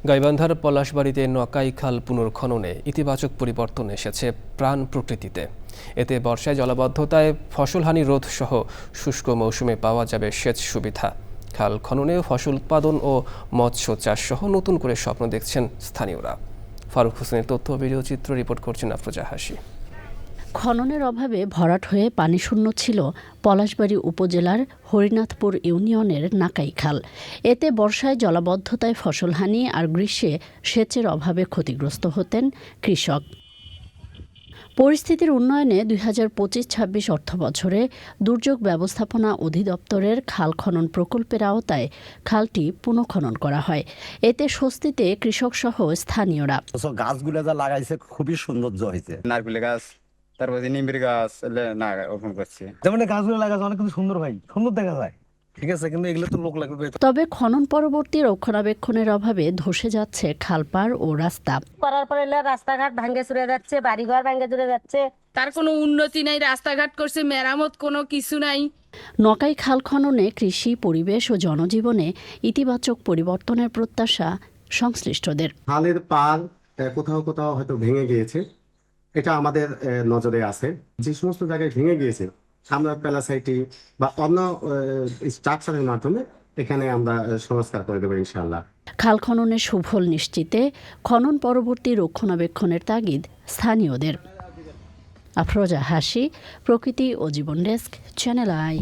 গাইবান্ধার পলাশবাড়িতে নকাই খাল পুনর্খননে ইতিবাচক পরিবর্তন এসেছে প্রাণ প্রকৃতিতে। এতে বর্ষায় জলাবদ্ধতায় ফসলহানি রোধ সহ শুষ্ক মৌসুমে পাওয়া যাবে সেচ সুবিধা। খাল খননে ফসল উৎপাদন ও মৎস্য চাষ সহ নতুন করে স্বপ্ন দেখছেন স্থানীয়রা। ফারুক হোসেনের তথ্য ভিডিও চিত্র রিপোর্ট করছেন আফরোজা হাসি। খননের অভাবে ভরাট হয়ে পানিশূন্য ছিল পলাশবাড়ী উপজেলার হরিনাথপুর ইউনিয়নের নাকাই খাল। এতে বর্ষায় জলাবদ্ধতায় ফসলহানি আর গ্রীষ্মে সেচের অভাবে ক্ষতিগ্রস্ত হতেন কৃষক। পরিস্থিতির উন্নয়নে ২০২৫-২৬ অর্থবছরে দুর্যোগ ব্যবস্থাপনা অধিদপ্তরের খাল খনন প্রকল্পের আওতায় খালটি পুনঃখনন করা হয়। এতে স্বস্তিতে কৃষকসহ স্থানীয়রা। গাছগুলো যা লাগাইছে খুবই সৌন্দর্য হয়েছে। নারকেল গাছ, তারপরে নিম্বির গাছ না ওরকম করছে। যেমন গাছগুলো লাগাচ্ছে অনেক কিন্তু সুন্দর, ভাই সুন্দর দেখা যায়, ঠিক আছে, কিন্তু এগুলো তো লোক লাগবে। তবে খনন পরবর্তী রক্ষণাবেক্ষণের অভাবে ধসে যাচ্ছে খালপাড় ও রাস্তা। করার পরে রাস্তাঘাট ভাঙে চুরে যাচ্ছে, বাড়িঘর ভাঙে চুরে যাচ্ছে। তার কোনো উন্নতি নাই, রাস্তাঘাট করছে মেরামত কোনো কিছু নাই। নকাই খাল খননে কৃষি, পরিবেশ ও জনজীবনে ইতিবাচক পরিবর্তনের প্রত্যাশা সংশ্লিষ্টদের। খালের পাল কোথাও কোথাও হয়তো ভেঙে গিয়েছে, এটা আমাদের নজরে আছে। যে সমস্ত জায়গায় ভেঙে গিয়েছে আমরা প্যালাসাইটি বা অন্য স্ট্রাকচারের মাধ্যমে এখানে আমরা সংস্কার করে দেবো ইনশাআল্লাহ। খাল খননের সুফল নিশ্চিতে খনন পরবর্তী রক্ষণাবেক্ষণের তাগিদ স্থানীয়দের। আফরোজা হাসি, প্রকৃতি ও জীবন ডেস্ক, চ্যানেল আই।